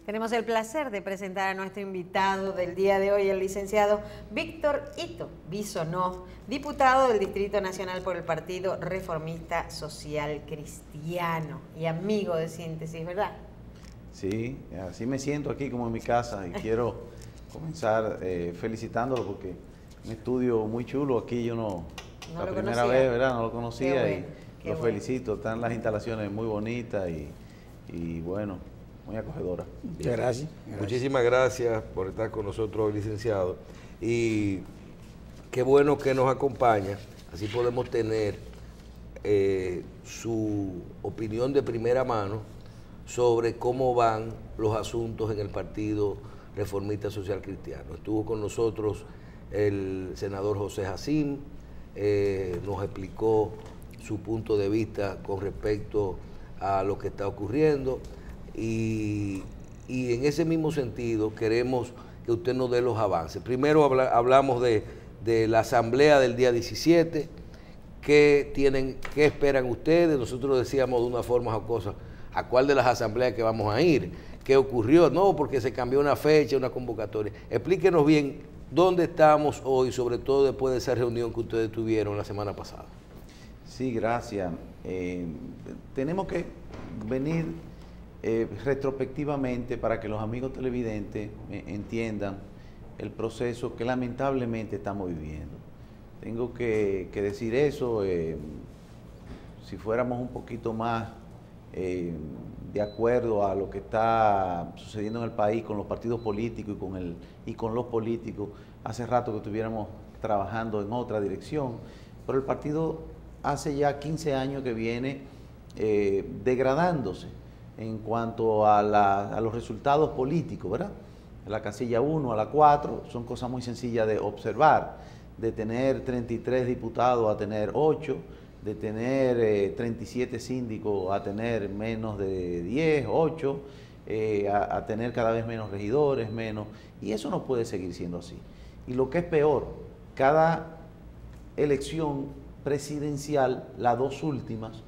Tenemos el placer de presentar a nuestro invitado del día de hoy, el licenciado Víctor Ito Bisonó, diputado del Distrito Nacional por el Partido Reformista Social Cristiano y amigo de Síntesis, ¿verdad? Sí, así me siento aquí como en mi casa y quiero comenzar felicitándolo porque un estudio muy chulo. Aquí yo la primera vez, ¿verdad? No lo conocía. Bueno, y lo felicito. Están las instalaciones muy bonitas y bueno, muy acogedora. Muchas gracias. Muchísimas gracias por estar con nosotros, licenciado. Y qué bueno que nos acompaña. Así podemos tener su opinión de primera mano sobre cómo van los asuntos en el Partido Reformista Social Cristiano. Estuvo con nosotros el senador José Jacín, nos explicó su punto de vista con respecto a lo que está ocurriendo y en ese mismo sentido queremos que usted nos dé los avances. Primero hablamos de la asamblea del día 17, qué esperan ustedes. Nosotros decíamos de una forma jocosa, ¿a cuál de las asambleas que vamos a ir? ¿Qué ocurrió? No, porque se cambió una fecha, una convocatoria. Explíquenos bien dónde estamos hoy, sobre todo después de esa reunión que ustedes tuvieron la semana pasada. Sí, gracias. Tenemos que venir retrospectivamente para que los amigos televidentes entiendan el proceso que lamentablemente estamos viviendo. Tengo que decir eso. Si fuéramos un poquito más de acuerdo a lo que está sucediendo en el país con los partidos políticos y con los políticos, hace rato que estuviéramos trabajando en otra dirección, pero el partido hace ya 15 años que viene degradándose en cuanto a los resultados políticos, ¿verdad? La casilla 1 a la 4 son cosas muy sencillas de observar, de tener 33 diputados a tener 8, de tener 37 síndicos a tener menos de 10, 8, a tener cada vez menos regidores, menos, y eso no puede seguir siendo así. Y lo que es peor, cada elección presidencial, las dos últimas,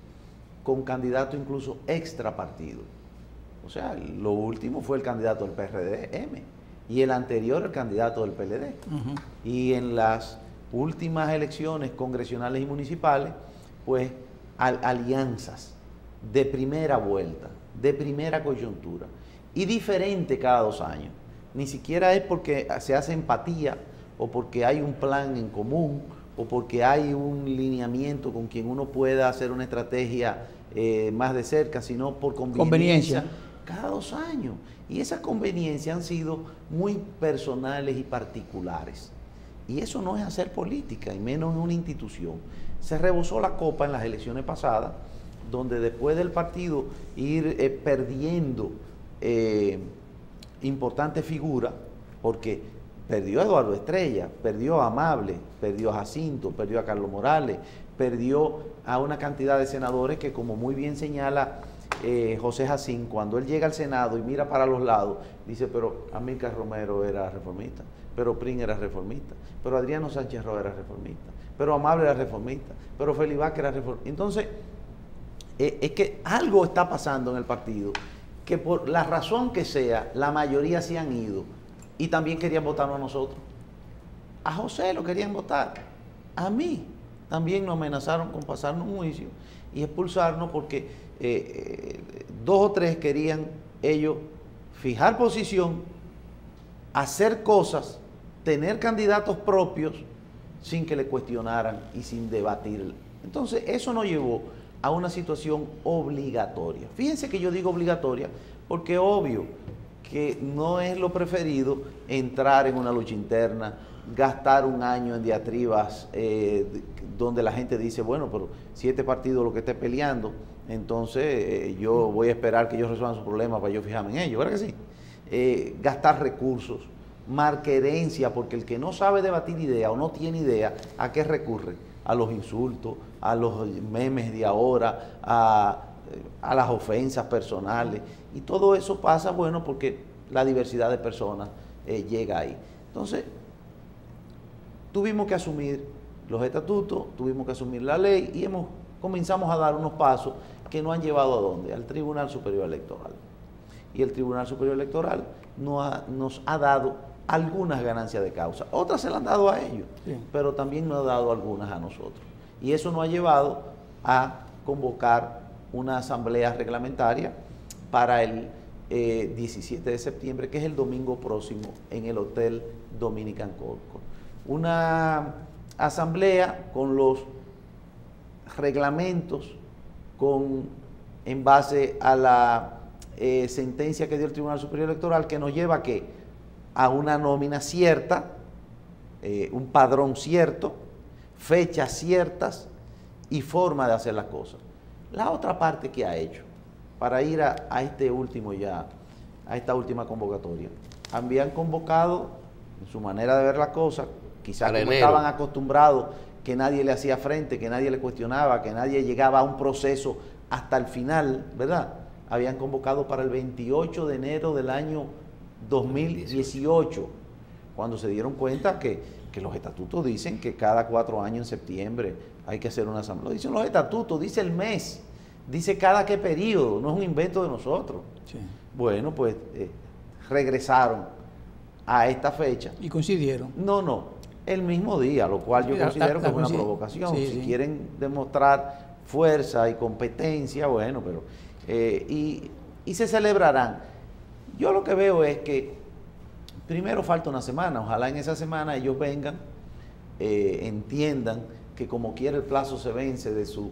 con candidato incluso extra partido. O sea, lo último fue el candidato del PRM y el anterior el candidato del PLD. Y en las últimas elecciones congresionales y municipales, pues alianzas de primera vuelta, de primera coyuntura y diferente cada 2 años. Ni siquiera es porque se hace empatía o porque hay un plan en común o porque hay un lineamiento con quien uno pueda hacer una estrategia más de cerca, sino por conveniencia cada 2 años. Y esas conveniencias han sido muy personales y particulares. Y eso no es hacer política, y menos en una institución. Se rebosó la copa en las elecciones pasadas, donde después del partido ir perdiendo importantes figuras, porque perdió a Eduardo Estrella, perdió a Amable, perdió a Jacinto, perdió a Carlos Morales, perdió a una cantidad de senadores que, como muy bien señala José Jacín, cuando él llega al Senado y mira para los lados, dice, pero Amílcar Romero era reformista, pero Prim era reformista, pero Adriano Sánchez Roa era reformista, pero Amable era reformista, pero Félix Vázquez era reformista. Entonces, es que algo está pasando en el partido, que por la razón que sea, la mayoría se han ido y también querían votarnos a nosotros. A José lo querían votar, a mí también nos amenazaron con pasarnos un juicio y expulsarnos porque 2 o 3 querían ellos fijar posición, hacer cosas, tener candidatos propios sin que le cuestionaran y sin debatir. Entonces eso nos llevó a una situación obligatoria. Fíjense que yo digo obligatoria porque obvio que no es lo preferido entrar en una lucha interna, gastar un año en diatribas donde la gente dice, bueno, pero si este partido lo que esté peleando, entonces yo voy a esperar que ellos resuelvan su problema para yo fijarme en ellos, ¿verdad que sí? Gastar recursos, marquerencia, porque el que no sabe debatir idea o no tiene idea, ¿a qué recurre? A los insultos, a los memes de ahora, a las ofensas personales, y todo eso pasa, bueno, porque la diversidad de personas llega ahí. Entonces, tuvimos que asumir los estatutos, tuvimos que asumir la ley y comenzamos a dar unos pasos que nos han llevado ¿a dónde? Al Tribunal Superior Electoral. y el Tribunal Superior Electoral nos ha dado algunas ganancias de causa. Otras se las han dado a ellos, sí, pero también nos ha dado algunas a nosotros. Y eso nos ha llevado a convocar una asamblea reglamentaria para el 17 de septiembre, que es el domingo próximo, en el Hotel Dominican Concord. Una asamblea con los reglamentos, en base a la sentencia que dio el Tribunal Superior Electoral, que nos lleva a una nómina cierta, un padrón cierto, fechas ciertas y forma de hacer las cosas. La otra parte que ha hecho, para ir a esta última convocatoria, habían convocado, en su manera de ver las cosas, quizás como estaban acostumbrados, que nadie le hacía frente, que nadie le cuestionaba, que nadie llegaba a un proceso hasta el final, ¿verdad? Habían convocado para el 28 de enero del año 2018, cuando se dieron cuenta que los estatutos dicen que cada 4 años en septiembre hay que hacer una asamblea. Lo dicen los estatutos, dice el mes, dice cada qué periodo, no es un invento de nosotros. Sí. Bueno, pues regresaron a esta fecha. ¿Y coincidieron? No, el mismo día, lo cual yo considero que es una provocación. Sí, si quieren demostrar fuerza y competencia, bueno, pero y se celebrarán. Yo lo que veo es que primero falta una semana, ojalá en esa semana ellos vengan, entiendan que como quiera el plazo se vence de su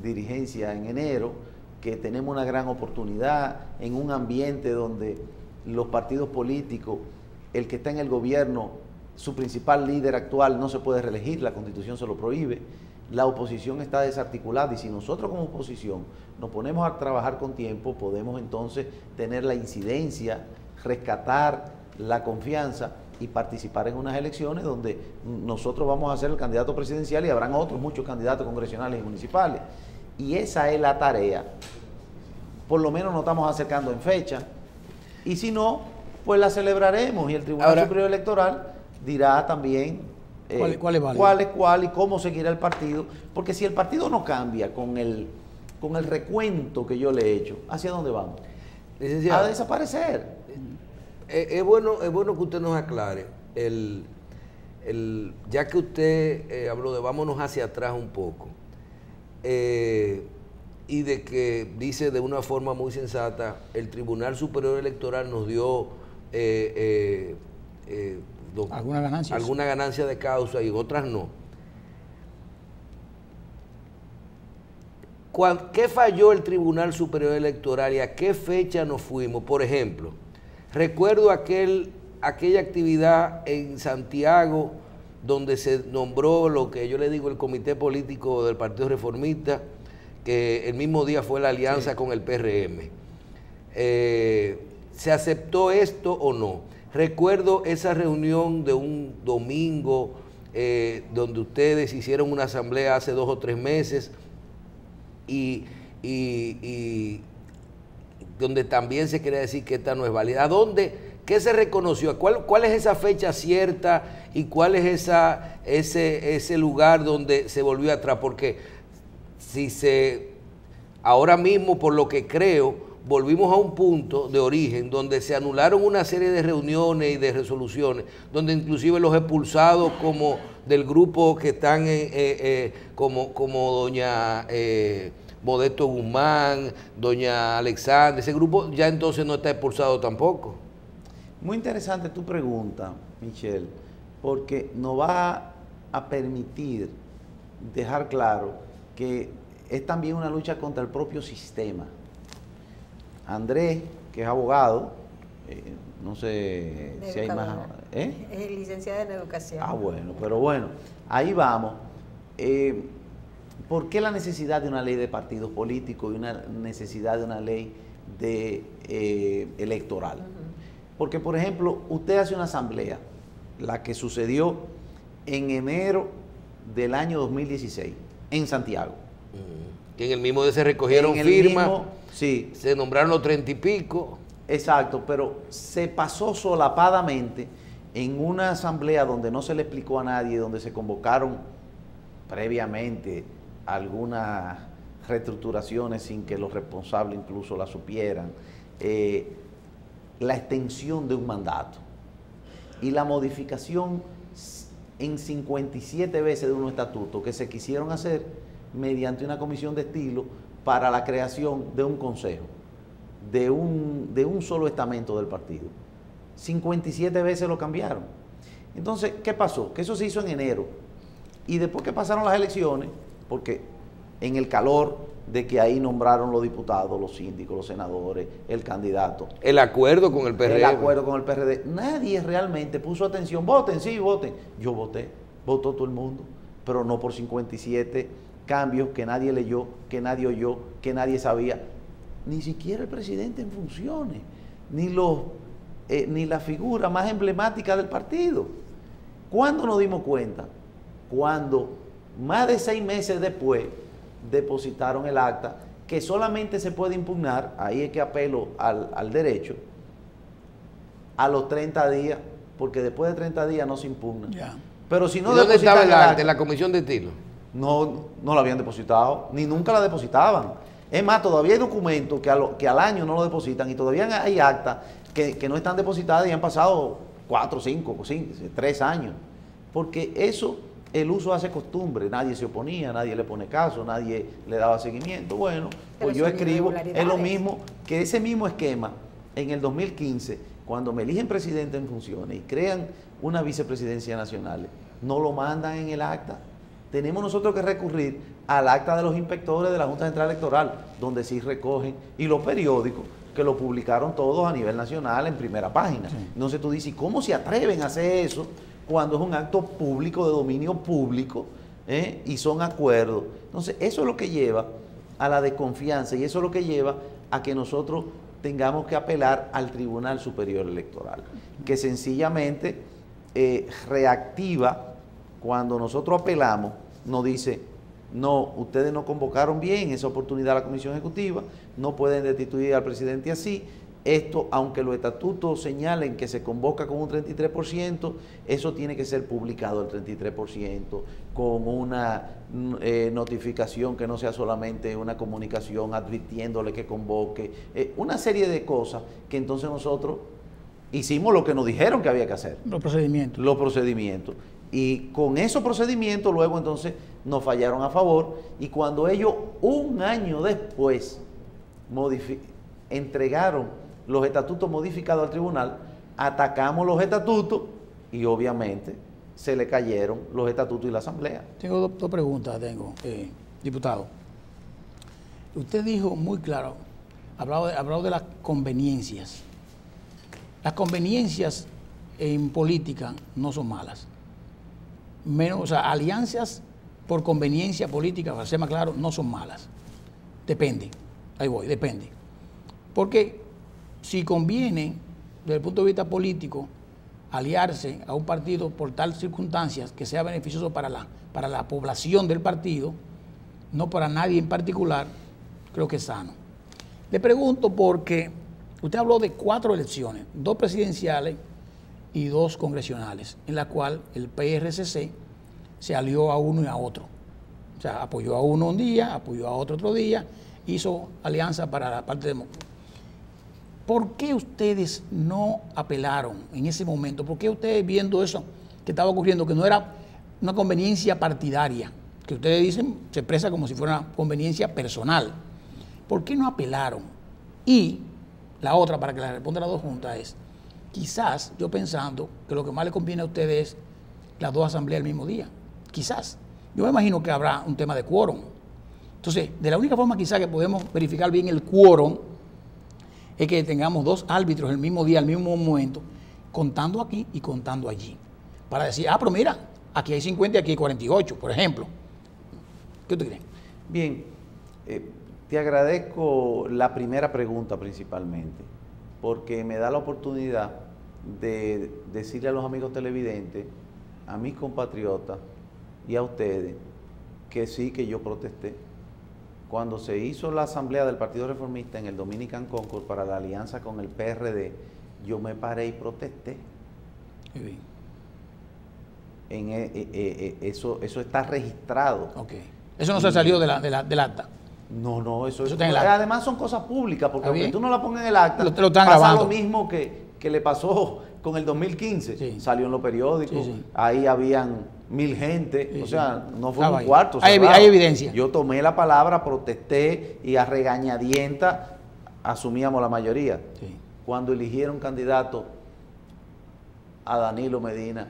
dirigencia en enero, que tenemos una gran oportunidad en un ambiente donde los partidos políticos, el que está en el gobierno, su principal líder actual no se puede reelegir, la Constitución se lo prohíbe, la oposición está desarticulada y si nosotros como oposición nos ponemos a trabajar con tiempo, podemos entonces tener la incidencia, rescatar la confianza y participar en unas elecciones donde nosotros vamos a ser el candidato presidencial y habrán otros muchos candidatos congresionales y municipales. Y esa es la tarea. Por lo menos nos estamos acercando en fecha. Y si no, pues la celebraremos y el Tribunal Superior Electoral dirá también cuál y cómo seguirá el partido. Porque si el partido no cambia con el recuento que yo le he hecho, ¿hacia dónde vamos? A desaparecer. Es bueno que usted nos aclare, ya que usted habló de vámonos hacia atrás un poco, y de que dice de una forma muy sensata, el Tribunal Superior Electoral nos dio alguna ganancia de causa y otras no. ¿Qué falló el Tribunal Superior Electoral y a qué fecha nos fuimos? Por ejemplo, recuerdo aquella actividad en Santiago donde se nombró lo que yo le digo el comité político del Partido Reformista, que el mismo día fue la alianza con el PRM. ¿Se aceptó esto o no? Recuerdo esa reunión de un domingo donde ustedes hicieron una asamblea hace 2 o 3 meses y donde también se quería decir que esta no es válida. ¿Qué se reconoció? ¿Cuál es esa fecha cierta y cuál es ese lugar donde se volvió atrás? Porque ahora mismo, por lo que creo, volvimos a un punto de origen donde se anularon una serie de reuniones y de resoluciones, donde inclusive los expulsados como del grupo que están como doña Modesto Guzmán, doña Alexandra, ese grupo ya entonces no está expulsado tampoco. Muy interesante tu pregunta, Michelle, porque nos va a permitir dejar claro que es también una lucha contra el propio sistema. Andrés, que es abogado, no sé si hay más... Es licenciada en educación. Bueno, pero bueno, ahí vamos. ¿Por qué la necesidad de una ley de partidos políticos y una necesidad de una ley electoral? Porque, por ejemplo, usted hace una asamblea, la que sucedió en enero del año 2016, en Santiago. Que en el mismo día se recogieron firmas, sí, se nombraron los 30 y pico. Exacto, pero se pasó solapadamente en una asamblea donde no se le explicó a nadie, donde se convocaron previamente algunas reestructuraciones sin que los responsables incluso las supieran. la extensión de un mandato y la modificación en 57 veces de unos estatutos que se quisieron hacer mediante una comisión de estilo para la creación de un consejo, de un solo estamento del partido. 57 veces lo cambiaron. Entonces, ¿qué pasó? Que eso se hizo en enero. Y después que pasaron las elecciones, porque en el calor de que ahí nombraron los diputados, los síndicos, los senadores, el candidato. El acuerdo con el PRD. El acuerdo con el PRD. Nadie realmente puso atención. Voten, sí, voten. Yo voté. Votó todo el mundo. Pero no por 57 cambios que nadie leyó, que nadie oyó, que nadie sabía. Ni siquiera el presidente en funciones. Ni la figura más emblemática del partido. ¿Cuándo nos dimos cuenta? Cuando más de 6 meses después depositaron el acta, que solamente se puede impugnar, ahí es que apelo al derecho, a los 30 días, porque después de 30 días no se impugna. Ya. Pero si no ¿Y dónde estaba el depositan acta? ¿En la comisión de estilo? no la habían depositado, ni nunca la depositaban. Es más, todavía hay documentos que al año no lo depositan y todavía hay actas que no están depositadas y han pasado 4, 5, 3 años. Porque eso, el uso hace costumbre, nadie se oponía, nadie le pone caso, nadie le daba seguimiento. Bueno, pues yo escribo, es lo mismo que ese mismo esquema en el 2015, cuando me eligen presidente en funciones y crean una vicepresidencia nacional, no lo mandan en el acta. Tenemos nosotros que recurrir al acta de los inspectores de la Junta Central Electoral, donde sí recogen, y los periódicos, que lo publicaron todos a nivel nacional en primera página. Sí. Entonces tú dices, ¿cómo se atreven a hacer eso cuando es un acto público, de dominio público, y son acuerdos? Entonces eso es lo que lleva a la desconfianza y eso es lo que lleva a que nosotros tengamos que apelar al Tribunal Superior Electoral, que sencillamente reactiva. Cuando nosotros apelamos, nos dice, no, ustedes no convocaron bien esa oportunidad a la Comisión Ejecutiva, no pueden destituir al presidente así. Esto, aunque los estatutos señalen que se convoca con un 33%, eso tiene que ser publicado el 33%, con una notificación que no sea solamente una comunicación advirtiéndole que convoque, una serie de cosas que entonces nosotros hicimos lo que nos dijeron que había que hacer. Los procedimientos. Y con esos procedimientos luego entonces nos fallaron a favor y cuando ellos un año después entregaron los estatutos modificados al tribunal, atacamos los estatutos y obviamente se le cayeron los estatutos y la asamblea. Tengo dos preguntas, diputado. Usted dijo muy claro, hablado de las conveniencias. Las conveniencias en política no son malas. O sea, alianzas por conveniencia política, para ser más claro, no son malas. Depende. Ahí voy, depende. Porque si conviene, desde el punto de vista político, aliarse a un partido por tal circunstancias que sea beneficioso para la población del partido, no para nadie en particular, creo que es sano. Le pregunto porque usted habló de 4 elecciones, 2 presidenciales y 2 congresionales, en la cual el PRCC se alió a uno y a otro. O sea, apoyó a uno un día, apoyó a otro día, hizo alianza para la parte democrática. ¿Por qué ustedes no apelaron en ese momento? ¿Por qué ustedes, viendo eso que estaba ocurriendo, que no era una conveniencia partidaria, que ustedes dicen, se expresa como si fuera una conveniencia personal, ¿por qué no apelaron? Y la otra, para que la responda las 2 juntas, es, quizás yo pensando que lo que más le conviene a ustedes es las 2 asambleas el mismo día. Quizás. Yo me imagino que habrá un tema de quórum. Entonces, de la única forma quizás que podemos verificar bien el quórum es que tengamos 2 árbitros el mismo día, al mismo momento, contando aquí y contando allí. Para decir, pero mira, aquí hay 50 y aquí hay 48, por ejemplo. ¿Qué usted cree? Bien, te agradezco la primera pregunta principalmente, porque me da la oportunidad de decirle a los amigos televidentes, a mis compatriotas y a ustedes, que sí, que yo protesté. Cuando se hizo la asamblea del Partido Reformista en el Dominican Concord para la alianza con el PRD, yo me paré y protesté. Sí. Eso está registrado. Okay. Eso no se salió del acta. No, eso está en el acta. además son cosas públicas, porque ¿Está aunque bien? tú no la pongas en el acta, Lo están pasa grabando. lo mismo que le pasó con el 2015. Sí. Salió en los periódicos, Sí. ahí habían 1000 gente, Sí, o sea, sí. no fue Estaba un ahí. cuarto. Hay cerrado. evidencia. Yo tomé la palabra, protesté y a regañadienta asumíamos la mayoría. Sí. Cuando eligieron candidato a Danilo Medina,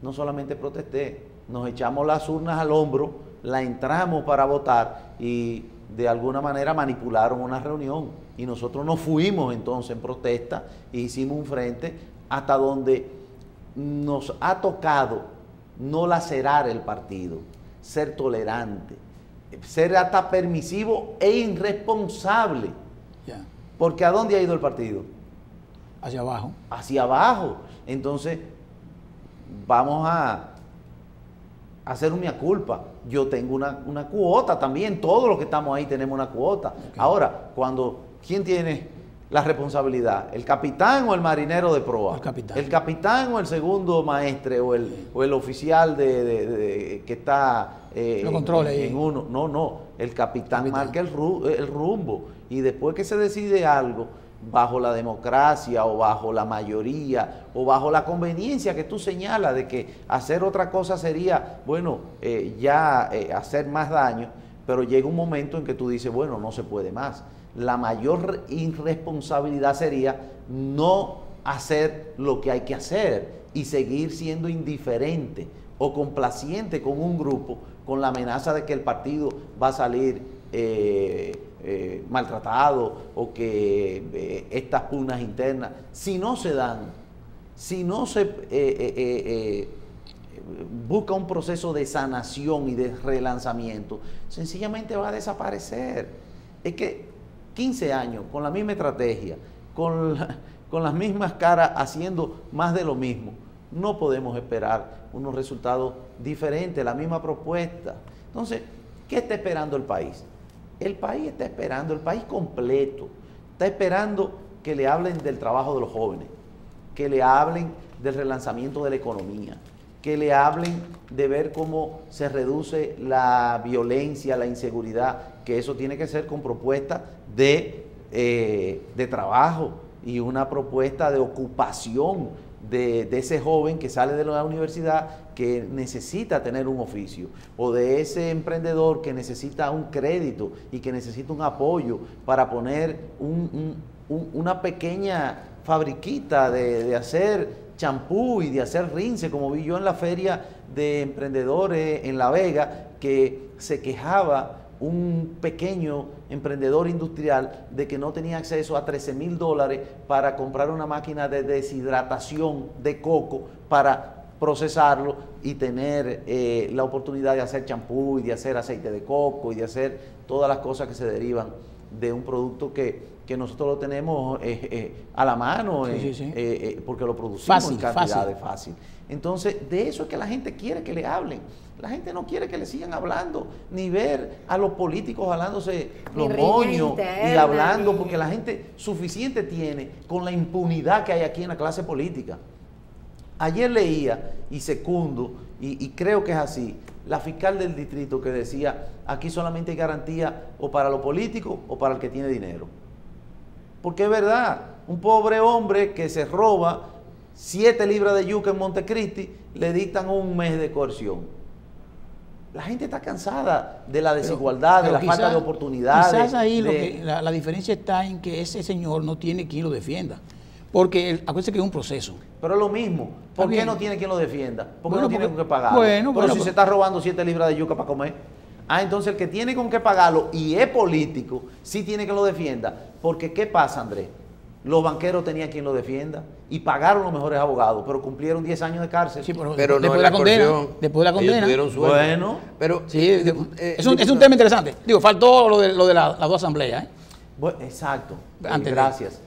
no solamente protesté, nos echamos las urnas al hombro, la entramos para votar y de alguna manera manipularon una reunión. Y nosotros nos fuimos entonces en protesta e hicimos un frente hasta donde nos ha tocado no lacerar el partido, ser tolerante, ser hasta permisivo e irresponsable. Ya. Porque ¿a dónde ha ido el partido? Hacia abajo. Hacia abajo. Entonces, vamos a hacer una culpa. Yo tengo una cuota también, todos los que estamos ahí tenemos una cuota. Okay. Ahora, ¿quién tiene la responsabilidad? ¿El capitán o el marinero de proa? El capitán. ¿El capitán o el segundo maestre o el oficial que está Lo controla ahí. en uno? No, el capitán marca el rumbo. Y después que se decide algo, bajo la democracia o bajo la mayoría o bajo la conveniencia que tú señalas de que hacer otra cosa sería, bueno, hacer más daño, pero llega un momento en que tú dices, bueno, no se puede más. La mayor irresponsabilidad sería no hacer lo que hay que hacer y seguir siendo indiferente o complaciente con un grupo con la amenaza de que el partido va a salir maltratado o que estas pugnas internas, si no se dan, si no se busca un proceso de sanación y de relanzamiento, sencillamente va a desaparecer. Es que 15 años con la misma estrategia, con las mismas caras haciendo más de lo mismo, no podemos esperar unos resultados diferentes, la misma propuesta. Entonces, ¿qué está esperando el país? El país está esperando, el país completo, está esperando que le hablen del trabajo de los jóvenes, que le hablen del relanzamiento de la economía, que le hablen de ver cómo se reduce la violencia, la inseguridad, que eso tiene que ser con propuestas de trabajo y una propuesta de ocupación de ese joven que sale de la universidad que necesita tener un oficio, o de ese emprendedor que necesita un crédito y que necesita un apoyo para poner una pequeña fabriquita de hacer champú y de hacer rince, como vi yo en la feria de emprendedores en La Vega, que se quejaba un pequeño emprendedor industrial de que no tenía acceso a $13,000 para comprar una máquina de deshidratación de coco para procesarlo y tener la oportunidad de hacer champú y de hacer aceite de coco y de hacer todas las cosas que se derivan de un producto que nosotros lo tenemos a la mano, porque lo producimos en cantidades fácil. Entonces, de eso es que la gente quiere que le hablen. La gente no quiere que le sigan hablando, ni ver a los políticos jalándose los moños y hablando, porque la gente suficiente tiene con la impunidad que hay aquí en la clase política. Ayer leía y secundo, y creo que es así, la fiscal del distrito que decía, aquí solamente hay garantía o para los políticos o para el que tiene dinero. Porque es verdad, un pobre hombre que se roba 7 libras de yuca en Montecristi, le dictan un mes de coerción. La gente está cansada de la desigualdad, de la falta de oportunidades. Quizás ahí la diferencia está en que ese señor no tiene quien lo defienda. Porque acuérdense que es un proceso. Pero es lo mismo. ¿Por qué no tiene quien lo defienda? Porque no tiene con qué pagarlo. Pero si se está robando 7 libras de yuca para comer. Entonces el que tiene con qué pagarlo y es político, sí tiene que lo defienda. Porque ¿qué pasa, Andrés? Los banqueros tenían quien lo defienda y pagaron los mejores abogados, pero cumplieron 10 años de cárcel. Sí, pero no después de la condena. Después de la condena. Bueno, pero sí, es un tema interesante. Digo, faltó lo de las dos asambleas. Bueno, exacto. Gracias.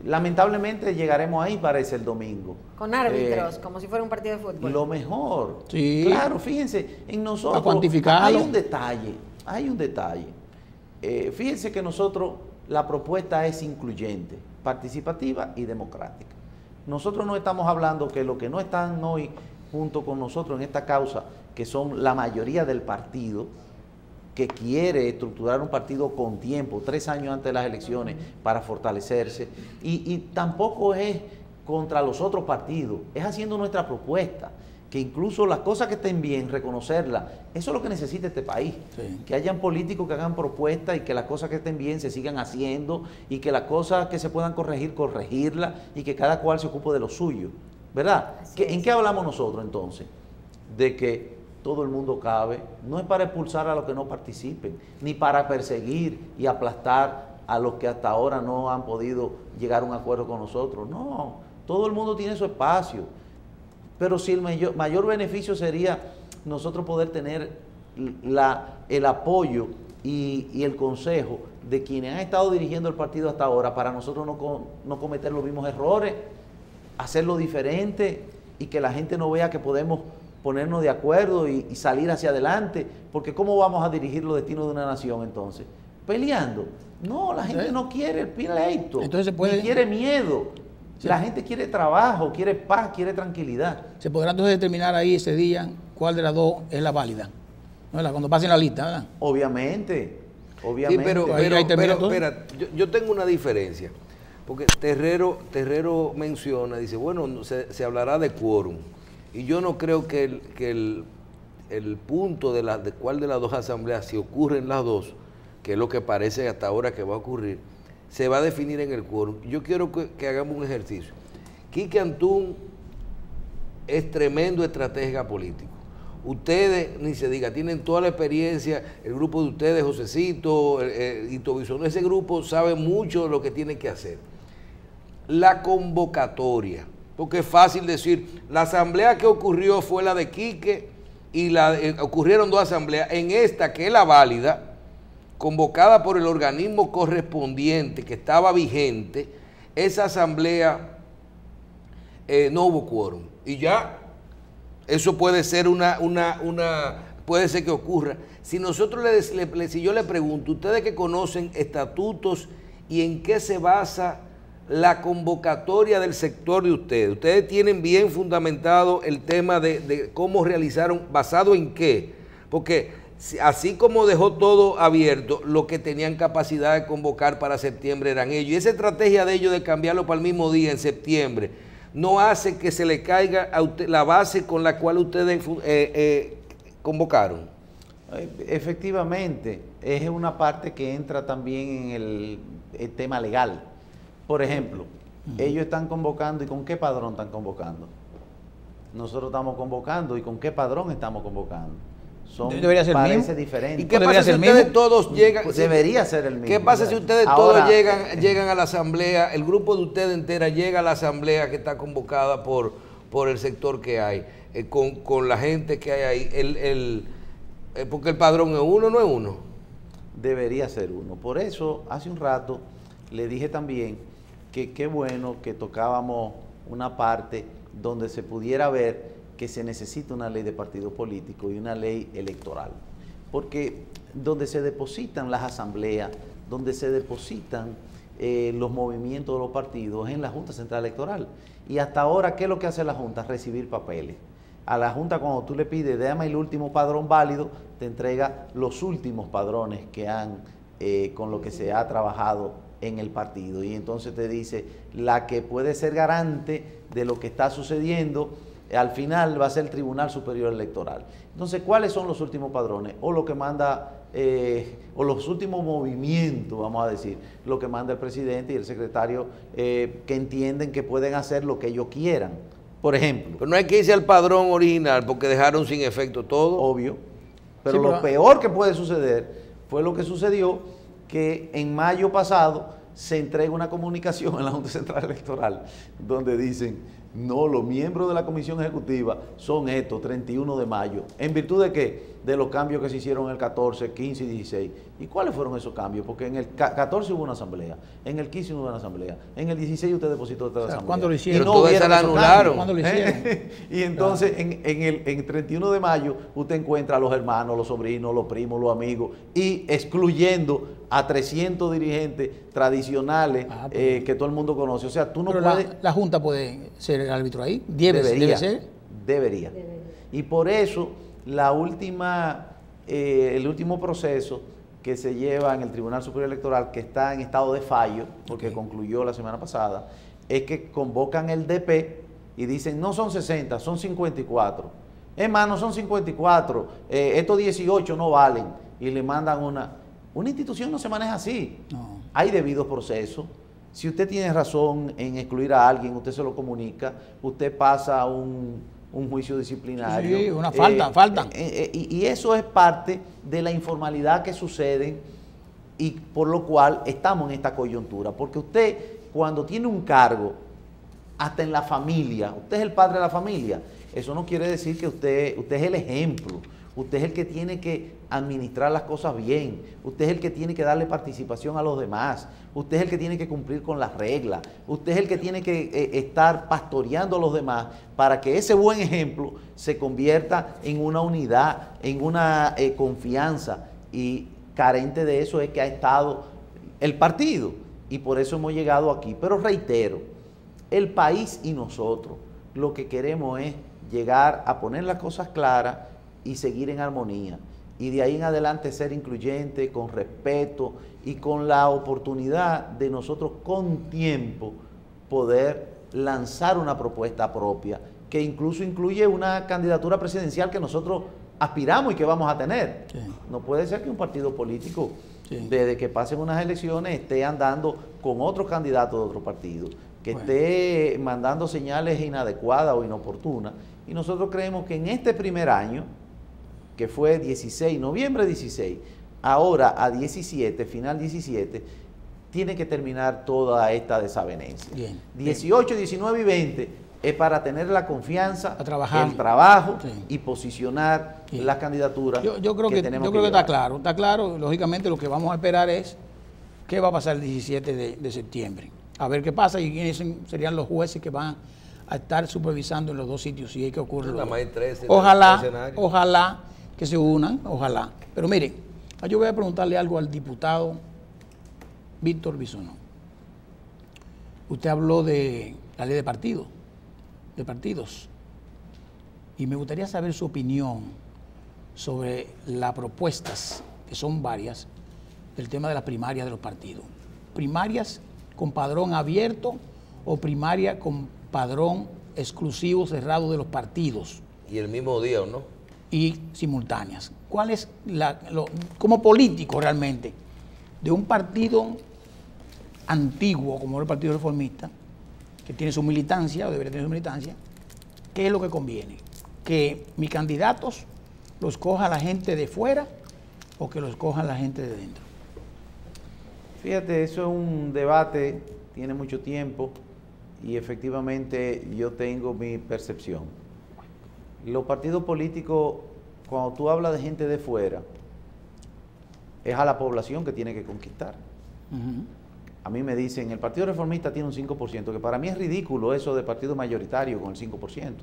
Lamentablemente llegaremos ahí, parece, el domingo. Con árbitros, como si fuera un partido de fútbol. Lo mejor. Sí. Claro, fíjense, en nosotros para cuantificarlo. Hay un detalle. Fíjense que nosotros, la propuesta es incluyente, participativa y democrática. Nosotros no estamos hablando que los que no están hoy junto con nosotros en esta causa, que son la mayoría del partido, que quiere estructurar un partido con tiempo, 3 años antes de las elecciones, para fortalecerse, y tampoco es contra los otros partidos, es haciendo nuestra propuesta, que incluso las cosas que estén bien, reconocerlas, eso es lo que necesita este país, Sí. que hayan políticos que hagan propuestas y que las cosas que estén bien se sigan haciendo y que las cosas que se puedan corregir, corregirlas y que cada cual se ocupe de lo suyo, ¿verdad? ¿En qué hablamos nosotros entonces? De que todo el mundo cabe, no es para expulsar a los que no participen, ni para perseguir y aplastar a los que hasta ahora no han podido llegar a un acuerdo con nosotros, no, todo el mundo tiene su espacio. Pero si el mayor beneficio sería nosotros poder tener el apoyo y el consejo de quienes han estado dirigiendo el partido hasta ahora, para nosotros no cometer los mismos errores, hacerlo diferente y que la gente no vea que podemos ponernos de acuerdo y salir hacia adelante, porque ¿cómo vamos a dirigir los destinos de una nación entonces? ¿Peleando? No, la gente no quiere el pleito, entonces se puede, ni quiere miedo. Sí. La gente quiere trabajo, quiere paz, quiere tranquilidad. Se podrá entonces determinar ahí ese día cuál de las dos es la válida, ¿no? Cuando pasen la lista, ¿verdad? Obviamente. Sí, pero espera, yo tengo una diferencia, porque Terrero menciona, dice, bueno, se hablará de quórum, y yo no creo que el punto de cuál de las dos asambleas, si ocurren las dos, que es lo que parece hasta ahora que va a ocurrir, se va a definir en el quórum. Yo quiero que hagamos un ejercicio. Quique Antún es tremendo estratega político. Ustedes, ni se diga, tienen toda la experiencia, el grupo de ustedes, Josecito, Hito Bisonó, ese grupo sabe mucho de lo que tiene que hacer. La convocatoria, porque es fácil decir, la asamblea que ocurrió fue la de Quique y ocurrieron 2 asambleas. En esta, que es la válida, convocada por el organismo correspondiente que estaba vigente, esa asamblea no hubo quórum. Y ya, eso puede ser puede ser que ocurra. Si nosotros si yo le pregunto, ustedes que conocen estatutos y en qué se basa la convocatoria del sector de ustedes tienen bien fundamentado el tema de cómo realizaron, basado en qué, porque así como dejó todo abierto, lo que tenían capacidad de convocar para septiembre eran ellos. Y esa estrategia de ellos de cambiarlo para el mismo día, en septiembre, no hace que se le caiga a usted la base con la cual ustedes convocaron. Efectivamente, es una parte que entra también en el tema legal. Por ejemplo, ellos están convocando, ¿y con qué padrón están convocando? Nosotros estamos convocando, ¿y con qué padrón estamos convocando? Debería ser parece diferente. ¿Y qué pasa si ustedes todos llegan? Debería ser el mismo. ¿Qué pasa si ustedes todos llegan a la asamblea, el grupo de ustedes entera llega a la asamblea que está convocada por el sector que hay, con la gente que hay ahí? Porque el padrón es uno, ¿no es uno? Debería ser uno. Por eso, hace un rato, le dije también que qué bueno que tocábamos una parte donde se pudiera ver que se necesita una ley de partido político y una ley electoral, porque donde se depositan las asambleas, donde se depositan los movimientos de los partidos es en la Junta Central Electoral, y hasta ahora, ¿qué es lo que hace la Junta? Recibir papeles. A la Junta, cuando tú le pides, déjame el último padrón válido, te entrega los últimos padrones que han, con lo que se ha trabajado en el partido, y entonces te dice, la que puede ser garante de lo que está sucediendo, al final va a ser el Tribunal Superior Electoral. Entonces, ¿cuáles son los últimos padrones? O lo que manda, o los últimos movimientos, vamos a decir, lo que manda el presidente y el secretario, que entienden que pueden hacer lo que ellos quieran. Por ejemplo. Pero no hay que irse al padrón original porque dejaron sin efecto todo. Obvio. Pero lo peor que puede suceder fue lo que sucedió, que en mayo pasado se entrega una comunicación en la Junta Central Electoral donde dicen, no, los miembros de la Comisión Ejecutiva son estos, 31 de mayo. ¿En virtud de qué? De los cambios que se hicieron en el 14, 15 y 16. ¿Y cuáles fueron esos cambios? Porque en el 14 hubo una asamblea, en el 15 hubo una asamblea, en el 16 usted depositó otra asamblea. ¿Cuándo lo hicieron? Y no todas esas la anularon. ¿Cuándo lo hicieron? Y entonces en 31 de mayo usted encuentra a los hermanos, los sobrinos, los primos, los amigos, y excluyendo a 300 dirigentes tradicionales que todo el mundo conoce. O sea, tú no puedes... La Junta puede ser el árbitro ahí. ¿Debe ser? Debería. Y por eso la última el último proceso que se lleva en el Tribunal Superior Electoral, que está en estado de fallo, porque concluyó la semana pasada, es que convocan el DP y dicen, no son 60, son 54. Es más, no son 54, estos 18 no valen, y le mandan una institución no se maneja así. No. Hay debidos procesos. Si usted tiene razón en excluir a alguien, usted se lo comunica, usted pasa un juicio disciplinario. Sí, una falta. Y eso es parte de la informalidad que sucede y por lo cual estamos en esta coyuntura. Porque usted, cuando tiene un cargo, hasta en la familia, usted es el padre de la familia, eso no quiere decir que usted es el ejemplo. Usted es el que tiene que administrar las cosas bien. Usted es el que tiene que darle participación a los demás. Usted es el que tiene que cumplir con las reglas. Usted es el que tiene que estar pastoreando a los demás para que ese buen ejemplo se convierta en una unidad, en una confianza. Y carente de eso es que ha estado el partido. Y por eso hemos llegado aquí. Pero reitero, el país y nosotros lo que queremos es llegar a poner las cosas claras y seguir en armonía. Y de ahí en adelante ser incluyente, con respeto y con la oportunidad de nosotros con tiempo poder lanzar una propuesta propia que incluso incluye una candidatura presidencial que nosotros aspiramos y que vamos a tener. Sí. No puede ser que un partido político, desde que pasen unas elecciones, esté andando con otro candidato de otro partido, que esté mandando señales inadecuadas o inoportunas. Y nosotros creemos que en este primer año, que fue noviembre 16, ahora a 17, final 17, tiene que terminar toda esta desavenencia. Bien, 18, 19 y 20 es para tener la confianza, el trabajo y posicionar las candidaturas yo creo que tenemos. Yo creo que está claro, lógicamente lo que vamos a esperar es qué va a pasar el 17 de septiembre. A ver qué pasa y quiénes serían los jueces que van a estar supervisando en los dos sitios si es que ocurre. Ojalá que se unan, ojalá. Pero miren, yo voy a preguntarle algo al diputado Víctor Bisonó. Usted habló de la ley de partidos, y me gustaría saber su opinión sobre las propuestas, que son varias, del tema de las primarias de los partidos. Primarias con padrón abierto o primaria con padrón exclusivo cerrado de los partidos. ¿Y el mismo día o no? Y simultáneas. ¿Cuál es como político realmente de un partido antiguo como el Partido Reformista, que tiene su militancia o debería tener su militancia, qué es lo que conviene? ¿Que mis candidatos los coja la gente de fuera o que los coja la gente de dentro? Fíjate, eso es un debate, tiene mucho tiempo y efectivamente yo tengo mi percepción. Los partidos políticos, cuando tú hablas de gente de fuera, es a la población que tiene que conquistar. A mí me dicen, el Partido Reformista tiene un 5%, que para mí es ridículo eso de partido mayoritario con el 5%.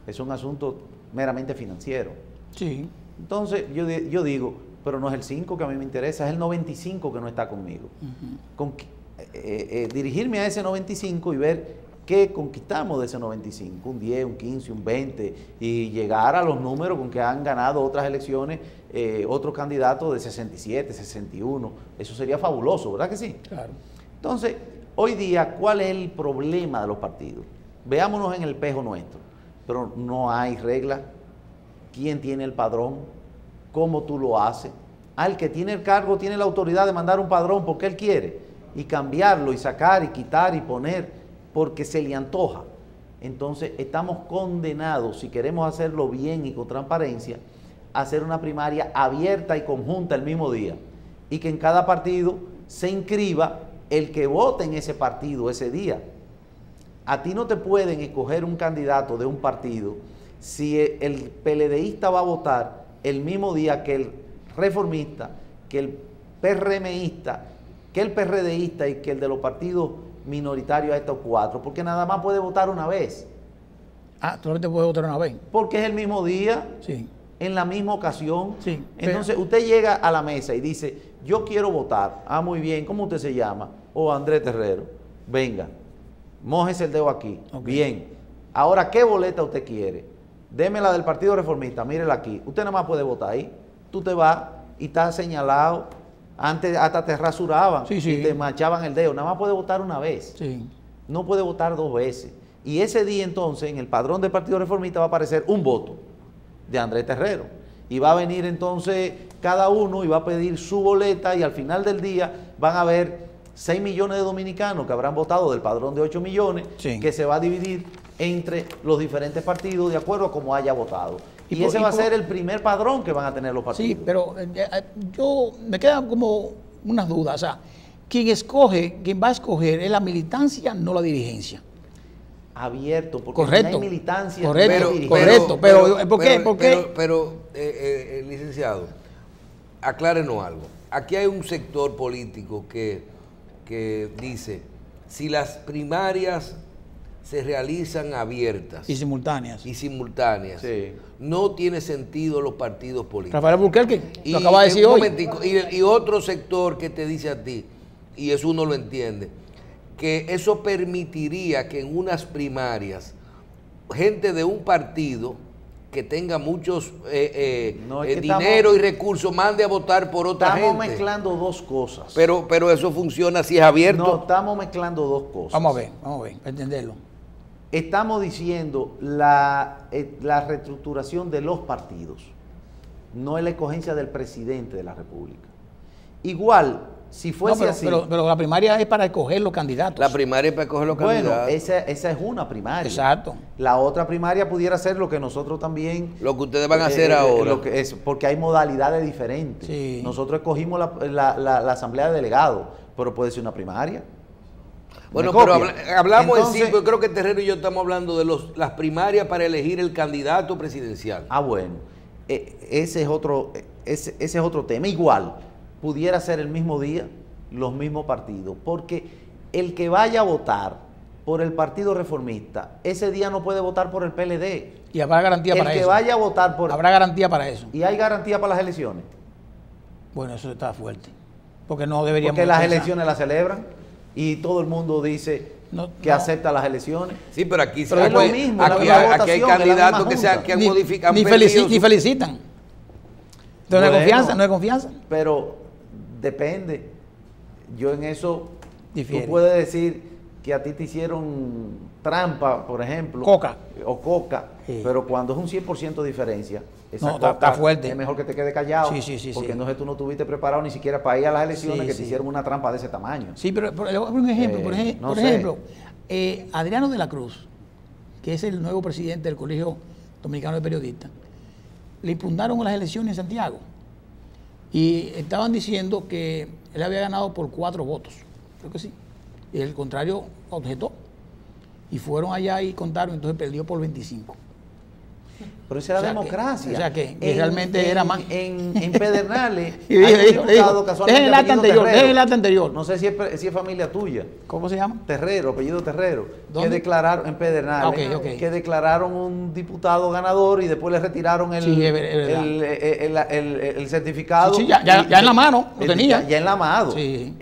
Es un asunto meramente financiero. Sí. Entonces, yo digo, pero no es el 5 que a mí me interesa, es el 95 que no está conmigo. Dirigirme a ese 95 y ver qué conquistamos de ese 95, un 10, un 15, un 20, y llegar a los números con que han ganado otras elecciones, otros candidatos de 67, 61. Eso sería fabuloso, ¿verdad que sí? Claro. Entonces, hoy día, ¿cuál es el problema de los partidos? Veámonos en el espejo nuestro, pero no hay reglas. ¿Quién tiene el padrón? ¿Cómo tú lo haces? El que tiene el cargo tiene la autoridad de mandar un padrón porque él quiere, y cambiarlo, y sacar, y quitar, y poner, porque se le antoja. Entonces estamos condenados, si queremos hacerlo bien y con transparencia, a hacer una primaria abierta y conjunta el mismo día, y que en cada partido se inscriba el que vote en ese partido ese día. A ti no te pueden escoger un candidato de un partido si el PLDista va a votar el mismo día que el reformista, que el PRMista, que el PRDista y que el de los partidos minoritarios a estos 4, porque nada más puede votar una vez. Solamente puede votar una vez. Porque es el mismo día, sí, en la misma ocasión. Sí, entonces usted llega a la mesa y dice, yo quiero votar. Muy bien, ¿cómo usted se llama? Andrés Terrero. Venga, mójese el dedo aquí. Okay. Bien. Ahora, ¿qué boleta usted quiere? Deme la del Partido Reformista, mírela aquí. Usted nada más puede votar ahí. tú te vas y estás señalado. Antes hasta te rasuraban Sí, sí. y te machaban el dedo. Nada más puede votar una vez. Sí. No puede votar 2 veces. Y ese día entonces en el padrón del Partido Reformista va a aparecer un voto de Andrés Terrero. Y va a venir entonces cada uno y va a pedir su boleta y al final del día van a haber 6 millones de dominicanos que habrán votado del padrón de 8 millones Sí. que se va a dividir entre los diferentes partidos de acuerdo a cómo haya votado. Y por- ese y va a por- ser el primer padrón que van a tener los partidos. Sí, pero yo me quedan como unas dudas. O sea, quien va a escoger es la militancia, no la dirigencia. Abierto, porque Correcto, no hay militancia. correcto, no hay dirigencia. correcto. Pero, ¿por qué? ¿Por qué? Licenciado, aclárenos algo. Aquí hay un sector político que dice, si las primarias se realizan abiertas Y simultáneas. simultáneas, Sí. no tiene sentido los partidos políticos. Rafael Alburquerque, Y, lo acaba de decir un hoy. momentico, y otro sector que te dice a ti, y eso uno lo entiende, que eso permitiría que en unas primarias gente de un partido que tenga muchos No, es que dinero estamos- y recursos mande a votar por otra Estamos gente. mezclando dos cosas. Pero eso funciona si es abierto. No, estamos mezclando dos cosas. Vamos a ver, para entenderlo. Estamos diciendo la reestructuración de los partidos, no es la escogencia del presidente de la República. Igual, si fuese No, así, pero la primaria es para escoger los candidatos. La primaria es para coger los bueno, candidatos. esa es una primaria. Exacto. La otra primaria pudiera ser lo que nosotros también... Lo que ustedes van a hacer ahora. Lo que es, porque hay modalidades diferentes. Sí. Nosotros escogimos la asamblea de delegados, pero puede ser una primaria. Bueno, ¿Me pero copia? hablamos Entonces- en sí, yo creo que Terrero y yo estamos hablando de las primarias para elegir el candidato presidencial. Ah, bueno, ese es otro tema. Igual, pudiera ser el mismo día, los mismos partidos, porque el que vaya a votar por el Partido Reformista, ese día no puede votar por el PLD. Y habrá garantía El para que eso. vaya a votar por... Habrá garantía para eso. ¿Y hay garantía para las elecciones? Bueno, eso está fuerte. Porque no deberíamos... Porque las pensar- elecciones las celebran y todo el mundo dice No, que no. acepta las elecciones. Sí, pero aquí, Pero es lo mismo, la aquí, misma aquí hay votación, es la candidatos misma que han Ni- modificado. ni, han perdido ni su- felicitan. Entonces no hay Bueno. confianza, no hay confianza. Pero depende. Yo en eso, Difiere. tú puedes decir que a ti te hicieron trampa, por ejemplo. Coca. O coca. Sí. Pero cuando es un 100% de diferencia, esa No, coca está fuerte. es mejor que te quede callado. Sí, porque sí. entonces tú no estuviste preparado ni siquiera para ir a las elecciones Sí, que sí. te hicieron una trampa de ese tamaño. Sí, pero le voy a poner un ejemplo. No por sé. ejemplo, Adriano de la Cruz, que es el nuevo presidente del Colegio Dominicano de Periodistas, le impugnaron las elecciones en Santiago. Y estaban diciendo que él había ganado por 4 votos. Creo que sí. Y el contrario objetó. Y fueron allá y contaron, entonces perdió por 25. Pero esa era O sea que- democracia. o sea que realmente era más. En Pedernales, Y dijo, hay un dijo, diputado casualmente dejen el acta apellido anterior, Terrero. dejen el acta anterior. No sé si es familia tuya. ¿Cómo se llama? Terrero, apellido Terrero, ¿Dónde? que declararon en Pedernales, Ah, ok. que declararon un diputado ganador y después le retiraron el, Sí, es verdad. el certificado. Sí, ya en la mano, lo tenía. Ya en la mano. Sí.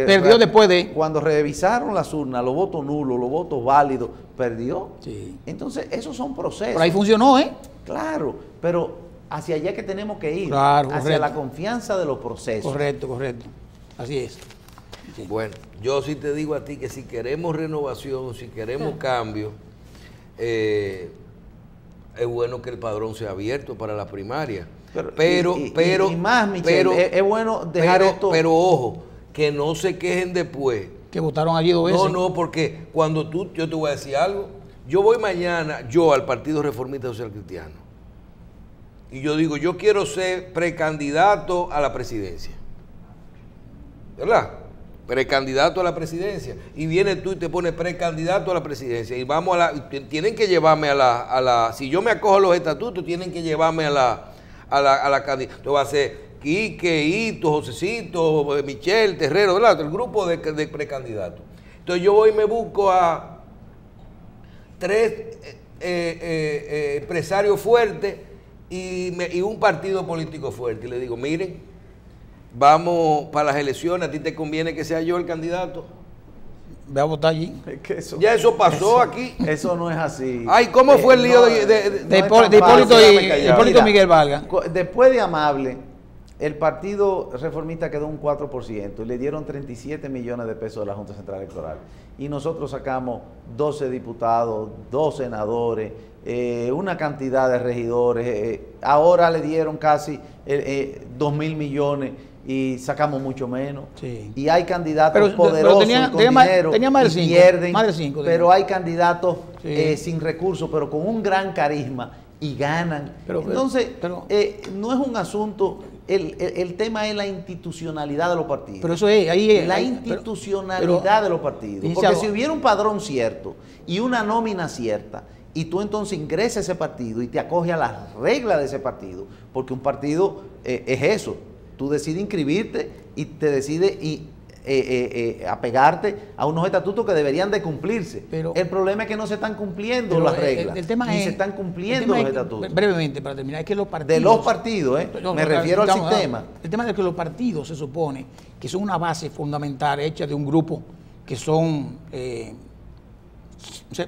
Perdió después de- Cuando revisaron las urnas, los votos nulos, los votos válidos, perdió. Sí. Entonces, esos son procesos. Por ahí funcionó, ¿eh? Claro, pero hacia allá que tenemos que ir, Claro, hacia correcto. la confianza de los procesos. Correcto. Así es. Sí. Bueno, yo sí te digo a ti que si queremos renovación, si queremos cambio, es bueno que el padrón sea abierto para la primaria. y más, Michelle, es bueno dejar esto. Pero ojo, que no se quejen después. Que votaron allí 2 veces. No, porque cuando yo te voy a decir algo, yo voy mañana, al Partido Reformista Social Cristiano, y yo digo, yo quiero ser precandidato a la presidencia, ¿verdad? Precandidato a la presidencia, y viene tú y te pones precandidato a la presidencia, y vamos tienen que llevarme si yo me acojo a los estatutos, tienen que llevarme a la candidatura. Esto va a ser Quique, Hito, Josecito, Michelle, Terrero, ¿verdad? El grupo de precandidatos. Entonces yo voy y me busco a 3 empresarios fuertes y un partido político fuerte. Y le digo, miren, vamos para las elecciones, a ti te conviene que sea yo el candidato. ve a votar allí. Es que Ya eso pasó aquí. Eso no es así. Ay, ¿cómo fue el lío no, de De es Hipólito, tan fácil, déjame y callar. Hipólito Mira, Miguel Vargas. Después de Amable, el Partido Reformista quedó un 4% y le dieron 37 millones de pesos de la Junta Central Electoral. Y nosotros sacamos 12 diputados, 2 senadores, una cantidad de regidores. Ahora le dieron casi 2.000 millones y sacamos mucho menos. Sí. Y hay candidatos Pero poderosos tenía- con tenía más- dinero tenía más de y cinco, pierden, más de cinco tenía. pero hay candidatos Sí. sin recursos, pero con un gran carisma y ganan. Pero- Entonces, pero- no es un asunto, el tema es la institucionalidad de los partidos. Pero eso es, ahí es. La ahí- institucionalidad pero- de los partidos. Dice Porque algo- si hubiera un padrón cierto y una nómina cierta, y tú entonces ingresas a ese partido y te acoges a las reglas de ese partido, porque un partido es eso, tú decides inscribirte y te decides apegarte a unos estatutos que deberían de cumplirse. Pero- el problema es que no se están cumpliendo pero las reglas, el tema ni es, se están el cumpliendo tema los es que, estatutos. brevemente, para terminar, es que los partidos... De los partidos, No, me no, refiero al estamos- sistema. El tema es que los partidos se supone que son una base fundamental hecha de un grupo que son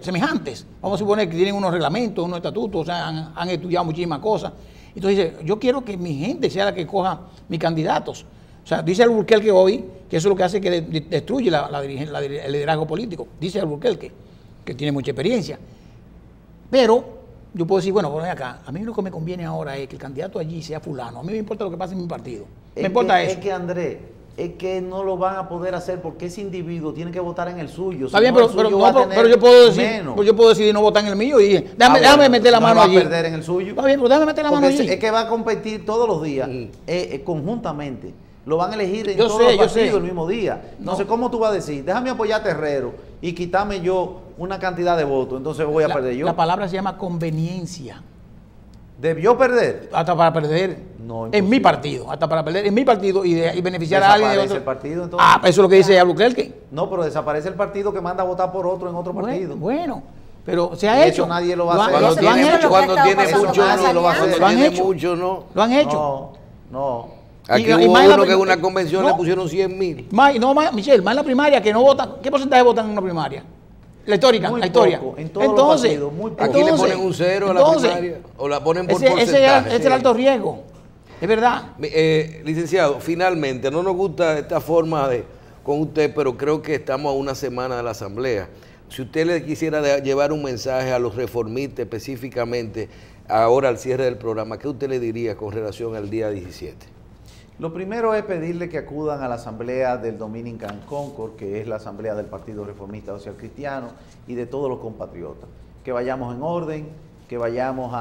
semejantes. Vamos a suponer que tienen unos reglamentos, unos estatutos, o sea, han estudiado muchísimas cosas. Entonces dice, yo quiero que mi gente sea la que coja mis candidatos. O sea, dice Alburquerque hoy que eso es lo que hace que destruye el liderazgo político. Dice Alburquerque, que tiene mucha experiencia. Pero yo puedo decir, bueno, ven acá, a mí lo que me conviene ahora es que el candidato allí sea fulano. A mí me importa lo que pase en mi partido. Me importa eso. Es que, Andrés, es que no lo van a poder hacer porque ese individuo tiene que votar en el suyo. Está si bien, no, el suyo va a tener pero yo puedo decir, menos. pues yo puedo decidir no votar en el mío y Bueno, déjame meter la no mano va allí. a perder en el suyo. Está bien, pero déjame meter la mano Porque allí. es que va a competir todos los días conjuntamente. Lo van a elegir en Yo todos sé, los yo partidos sé. el mismo día. No. Entonces, ¿cómo tú vas a decir? Déjame apoyar a Terrero y quitarme yo una cantidad de votos. Entonces voy a perder yo. La palabra se llama conveniencia. ¿Debió perder? Hasta para perder No, en mi imposible. partido, hasta para perder en mi partido y beneficiar a alguien de Desaparece otro. el partido, entonces. Ah, eso es lo que dice Alburquerque. No, pero desaparece el partido que manda a votar por otro en otro partido. Bueno, pero se ha Y hecho. eso nadie lo va a hacer. Lo Cuando han tiene hecho. mucho, cuando Lo que tiene está mucho, pasando nadie lo va a hacer. cuando Lo han tiene hecho. mucho, no. Lo han hecho. No. Aquí Y hubo más en la uno que en prim- una convención no. le pusieron 100,000. Michelle, más en la primaria que no votan. ¿Qué porcentaje votan en una primaria? La histórica, Muy la historia. poco, en todos los partidos, muy poco. Aquí le ponen un 0 a la primaria o la ponen por ese porcentaje. es el alto riesgo. Es verdad. Licenciado, finalmente, no nos gusta esta forma de con usted, pero creo que estamos a una semana de la Asamblea. Si usted le quisiera llevar un mensaje a los reformistas específicamente, ahora al cierre del programa, ¿qué usted le diría con relación al día 17? Lo primero es pedirle que acudan a la asamblea del Dominican Concord, que es la asamblea del Partido Reformista Social Cristiano y de todos los compatriotas. Que vayamos en orden, que vayamos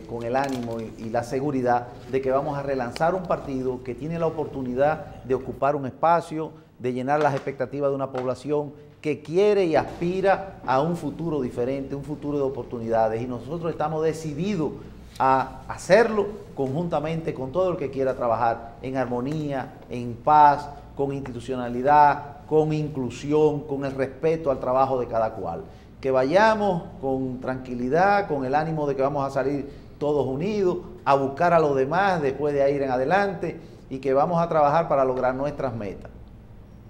con el ánimo y la seguridad de que vamos a relanzar un partido que tiene la oportunidad de ocupar un espacio, de llenar las expectativas de una población que quiere y aspira a un futuro diferente, un futuro de oportunidades. Y nosotros estamos decididos a hacerlo conjuntamente con todo el que quiera trabajar en armonía, en paz, con institucionalidad, con inclusión, con el respeto al trabajo de cada cual. Que vayamos con tranquilidad, con el ánimo de que vamos a salir todos unidos, a buscar a los demás después de ir en adelante y que vamos a trabajar para lograr nuestras metas.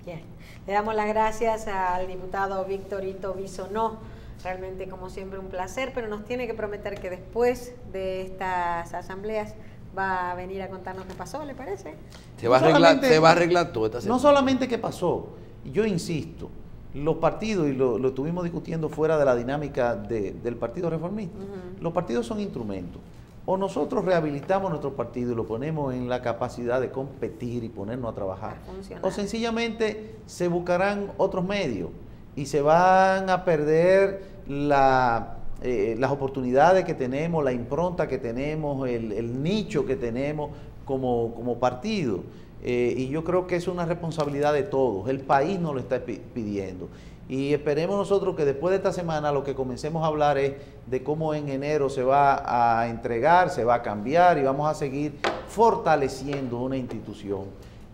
Bien. Le damos las gracias al diputado Víctor Ito Bisonó. Realmente, como siempre, un placer, pero nos tiene que prometer que después de estas asambleas va a venir a contarnos qué pasó, ¿le parece? Se va a arreglar todo esta semana. No solamente qué pasó, yo insisto, los partidos, y lo estuvimos discutiendo fuera de la dinámica del Partido Reformista, los partidos son instrumentos. O nosotros rehabilitamos nuestro partido y lo ponemos en la capacidad de competir y ponernos a trabajar, o sencillamente se buscarán otros medios y se van a perder las oportunidades que tenemos, la impronta que tenemos, el nicho que tenemos como partido. Y yo creo que es una responsabilidad de todos. El país nos lo está pidiendo. Y esperemos nosotros que después de esta semana lo que comencemos a hablar es de cómo en enero se va a entregar, se va a cambiar y vamos a seguir fortaleciendo una institución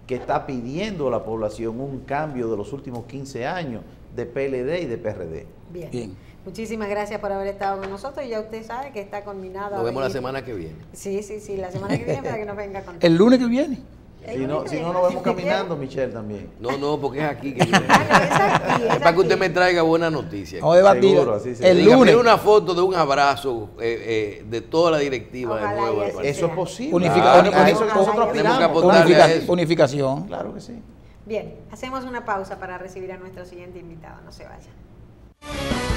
que está pidiendo a la población un cambio de los últimos 15 años de PLD y de PRD. Bien. Muchísimas gracias por haber estado con nosotros y ya usted sabe que está combinado. Nos vemos la semana que viene. Sí, la semana que viene para que nos venga a contar. El lunes que viene. Si no, nos vemos caminando, Michelle, también. No, porque es aquí que yo... Es aquí, Es para que usted me traiga buena noticia. Vamos a debatir Seguro, así será. el Diga, lunes. mira una foto de un abrazo de toda la directiva Ojalá de nuevo. y del así partido. Eso es posible. Unificación. Claro, a eso Ojalá nosotros y Tenemos que aspiramos. apostarle a eso. Unificación. Claro que sí. Bien, hacemos una pausa para recibir a nuestro siguiente invitado. No se vayan.